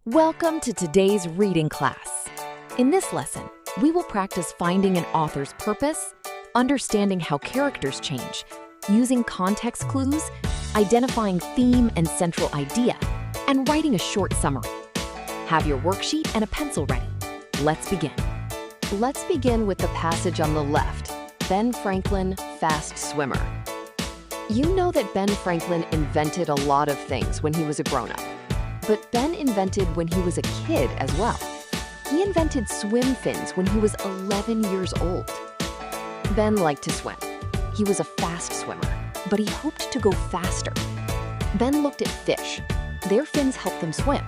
Welcome to today's reading class. In this lesson, we will practice finding an author's purpose, understanding how characters change, using context clues, identifying theme and central idea, and writing a short summary. Have your worksheet and a pencil ready. Let's begin. Let's begin with the passage on the left. Ben Franklin, fast swimmer. You know that Ben Franklin invented a lot of things when he was a grown-up. But Ben invented when he was a kid as well. He invented swim fins when he was 11 years old. Ben liked to swim. He was a fast swimmer, but he hoped to go faster. Ben looked at fish. Their fins helped them swim.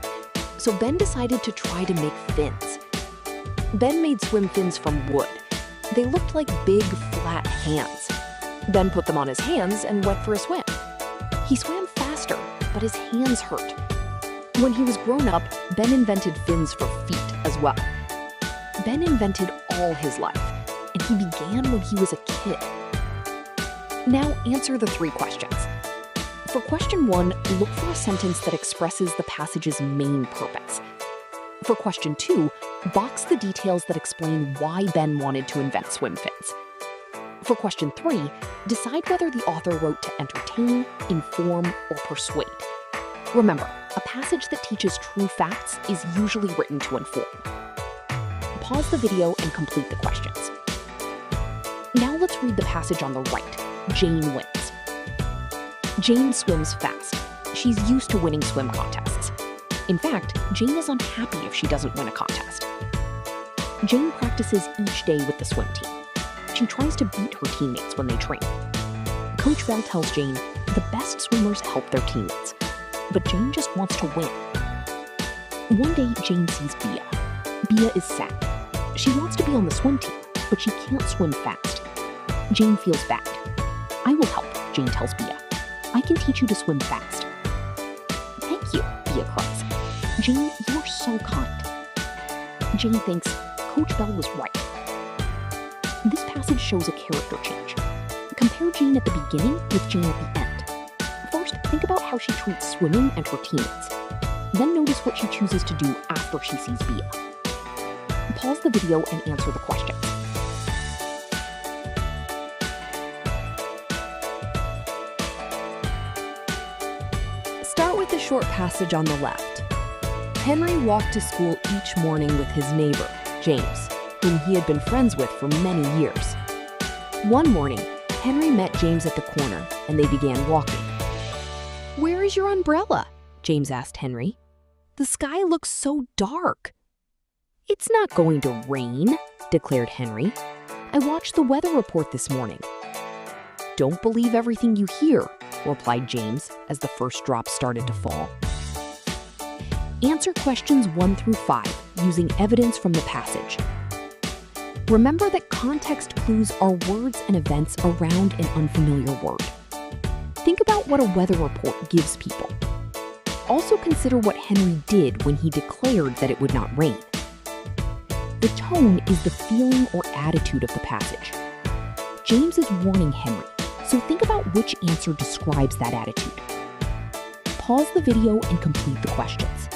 So Ben decided to try to make fins. Ben made swim fins from wood. They looked like big, flat hands. Ben put them on his hands and went for a swim. He swam faster, but his hands hurt. When he was grown up, Ben invented fins for feet as well. Ben invented all his life, and he began when he was a kid. Now answer the 3 questions. For question 1, look for a sentence that expresses the passage's main purpose. For question 2, box the details that explain why Ben wanted to invent swim fins. For question 3, decide whether the author wrote to entertain, inform, or persuade. Remember, a passage that teaches true facts is usually written to inform. Pause the video and complete the questions. Now let's read the passage on the right. Jane wins. Jane swims fast. She's used to winning swim contests. In fact, Jane is unhappy if she doesn't win a contest. Jane practices each day with the swim team. She tries to beat her teammates when they train. Coach Bell tells Jane the best swimmers help their teammates. But Jane just wants to win. One day, Jane sees Bea. Bea is sad. She wants to be on the swim team, but she can't swim fast. Jane feels bad. I will help, Jane tells Bea. I can teach you to swim fast. Thank you, Bea cries. Jane, you're so kind. Jane thinks Coach Bell was right. This passage shows a character change. Compare Jane at the beginning with Jane at the end. First, think about how she treats swimming and her teammates. Then notice what she chooses to do after she sees Bea. Pause the video and answer the questions. Start with the short passage on the left. Henry walked to school each morning with his neighbor, James, whom he had been friends with for many years. One morning, Henry met James at the corner, and they began walking. "Where is your umbrella?" James asked Henry. "The sky looks so dark." "It's not going to rain," declared Henry. "I watched the weather report this morning." "Don't believe everything you hear," replied James as the first drops started to fall. Answer questions 1 through 5 using evidence from the passage. Remember that context clues are words and events around an unfamiliar word. Think about what a weather report gives people. Also consider what Henry did when he declared that it would not rain. The tone is the feeling or attitude of the passage. James is warning Henry, so think about which answer describes that attitude. Pause the video and complete the questions.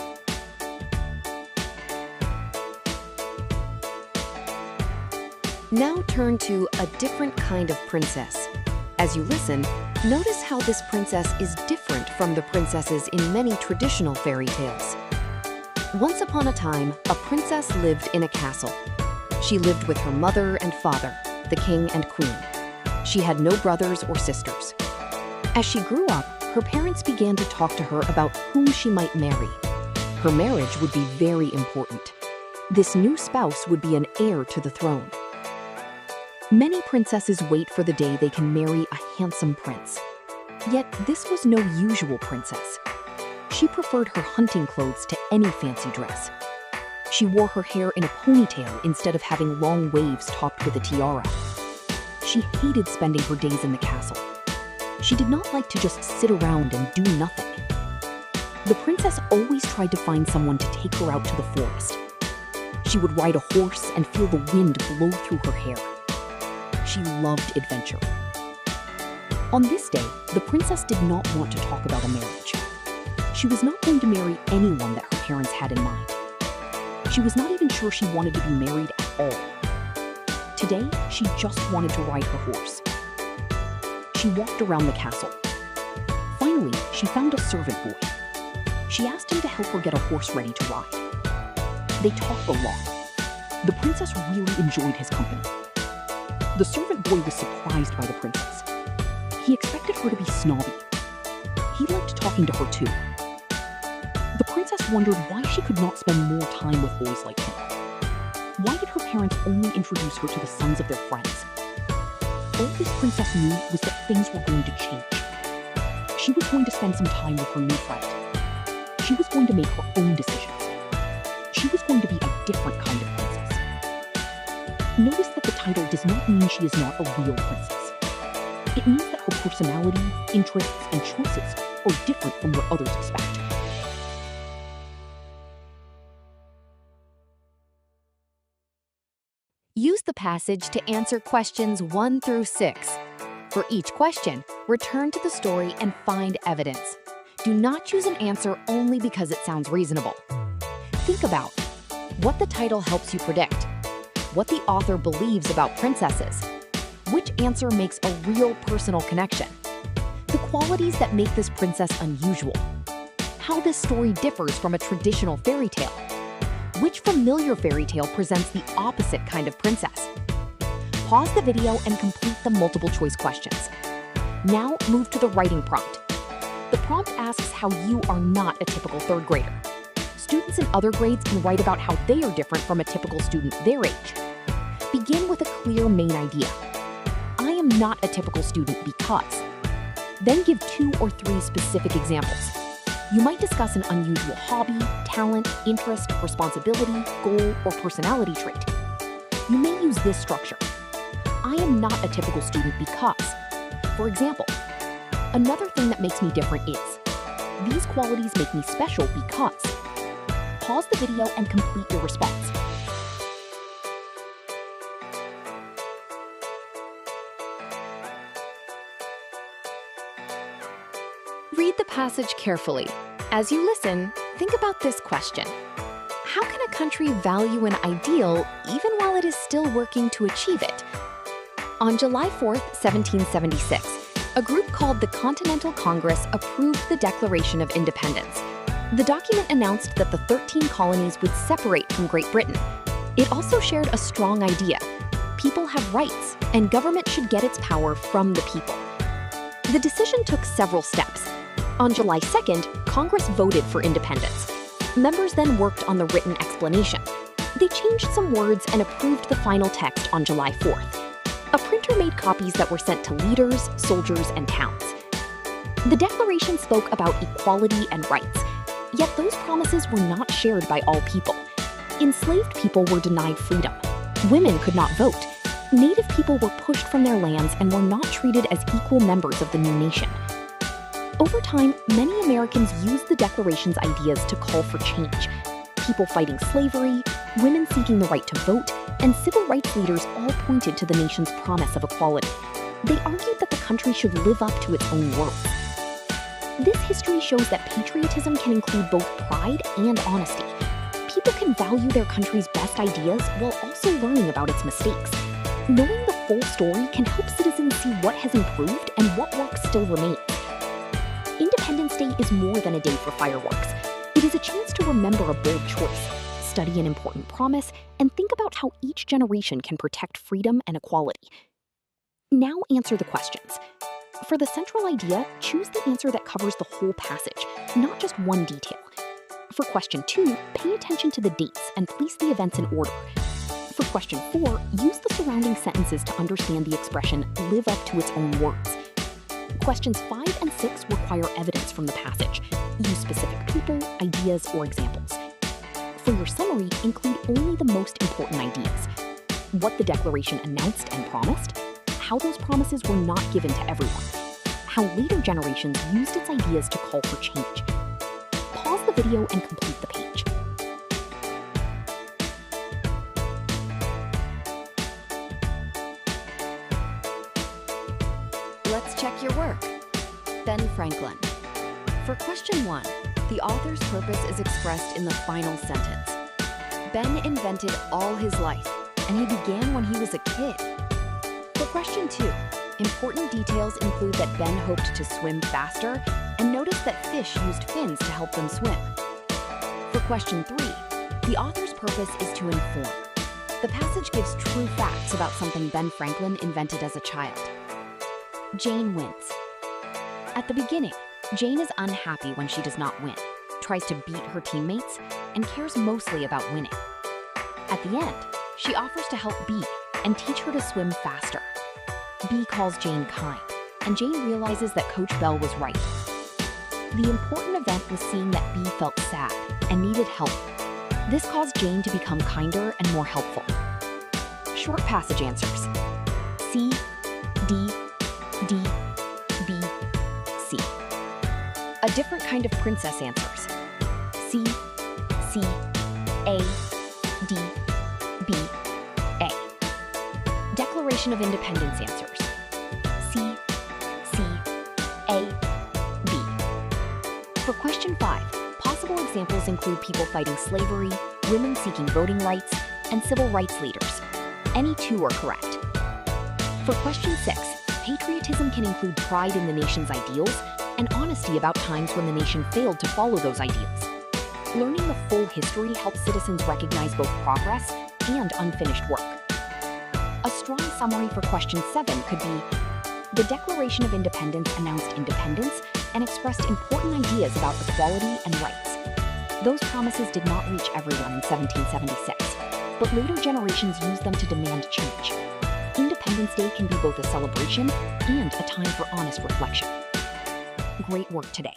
Now turn to a different kind of princess. As you listen, notice how this princess is different from the princesses in many traditional fairy tales. Once upon a time, a princess lived in a castle. She lived with her mother and father, the king and queen. She had no brothers or sisters. As she grew up, her parents began to talk to her about whom she might marry. Her marriage would be very important. This new spouse would be an heir to the throne. Many princesses wait for the day they can marry a handsome prince. Yet this was no usual princess. She preferred her hunting clothes to any fancy dress. She wore her hair in a ponytail instead of having long waves topped with a tiara. She hated spending her days in the castle. She did not like to just sit around and do nothing. The princess always tried to find someone to take her out to the forest. She would ride a horse and feel the wind blow through her hair. She loved adventure. On this day, the princess did not want to talk about a marriage. She was not going to marry anyone that her parents had in mind. She was not even sure she wanted to be married at all. Today, she just wanted to ride her horse. She walked around the castle. Finally, she found a servant boy. She asked him to help her get a horse ready to ride. They talked a lot. The princess really enjoyed his company. The servant boy was surprised by the princess. He expected her to be snobby. He liked talking to her too. The princess wondered why she could not spend more time with boys like him. Why did her parents only introduce her to the sons of their friends? All this princess knew was that things were going to change. She was going to spend some time with her new friend. She was going to make her own decisions. She was going to be a different kind of princess. Notice that the title does not mean she is not a real princess. It means that her personality, interests, and choices are different from what others expect. Use the passage to answer questions 1 through 6. For each question, return to the story and find evidence. Do not choose an answer only because it sounds reasonable. Think about what the title helps you predict, what the author believes about princesses, which answer makes a real personal connection, the qualities that make this princess unusual, how this story differs from a traditional fairy tale, which familiar fairy tale presents the opposite kind of princess. Pause the video and complete the multiple choice questions. Now move to the writing prompt. The prompt asks how you are not a typical third grader. Students in other grades can write about how they are different from a typical student their age. Begin with a clear main idea. I am not a typical student because. Then give 2 or 3 specific examples. You might discuss an unusual hobby, talent, interest, responsibility, goal, or personality trait. You may use this structure. I am not a typical student because. For example, another thing that makes me different is. These qualities make me special because. Pause the video and complete your response. Read the passage carefully. As you listen, think about this question. How can a country value an ideal even while it is still working to achieve it? On July 4th, 1776, a group called the Continental Congress approved the Declaration of Independence. The document announced that the 13 colonies would separate from Great Britain. It also shared a strong idea. People have rights, and government should get its power from the people. The decision took several steps. On July 2nd, Congress voted for independence. Members then worked on the written explanation. They changed some words and approved the final text on July 4th. A printer made copies that were sent to leaders, soldiers, and towns. The Declaration spoke about equality and rights, yet those promises were not shared by all people. Enslaved people were denied freedom. Women could not vote. Native people were pushed from their lands and were not treated as equal members of the new nation. Over time, many Americans used the Declaration's ideas to call for change. People fighting slavery, women seeking the right to vote, and civil rights leaders all pointed to the nation's promise of equality. They argued that the country should live up to its own words. This history shows that patriotism can include both pride and honesty. People can value their country's best ideas while also learning about its mistakes. Knowing the full story can help citizens see what has improved and what work still remains. Independence Day is more than a day for fireworks. It is a chance to remember a bold choice, study an important promise, and think about how each generation can protect freedom and equality. Now answer the questions. For the central idea, choose the answer that covers the whole passage, not just one detail. For question 2, pay attention to the dates and place the events in order. For question 4, use the surrounding sentences to understand the expression, live up to its own words. Questions 5 and 6 require evidence from the passage. Use specific people, ideas, or examples. For your summary, include only the most important ideas. What the Declaration announced and promised, how those promises were not given to everyone, how later generations used its ideas to call for change. Pause the video and complete the page. Let's check your work. Ben Franklin. For question 1, The author's purpose is expressed in the final sentence. Ben invented all his life, and he began when he was a kid. For question 2, important details include that Ben hoped to swim faster and noticed that fish used fins to help them swim. For question 3, the author's purpose is to inform. The passage gives true facts about something Ben Franklin invented as a child. Jane wins. At the beginning, Jane is unhappy when she does not win, tries to beat her teammates, and cares mostly about winning. At the end, she offers to help B and teach her to swim faster. B calls Jane kind, and Jane realizes that Coach Bell was right. The important event was seeing that B felt sad and needed help. This caused Jane to become kinder and more helpful. Short passage answers: C, D, D, B, C. A different kind of princess answers: C, C, A, D, B, A. Declaration of Independence answers: C, C, A, B. For question 5, possible examples include people fighting slavery, women seeking voting rights, and civil rights leaders. Any 2 are correct. For question 6, patriotism can include pride in the nation's ideals and honesty about times when the nation failed to follow those ideals. Learning the full history helps citizens recognize both progress and unfinished work. A strong summary for question 7 could be: the Declaration of Independence announced independence and expressed important ideas about equality and rights. Those promises did not reach everyone in 1776, but later generations used them to demand change. Independence Day can be both a celebration and a time for honest reflection. Great work today.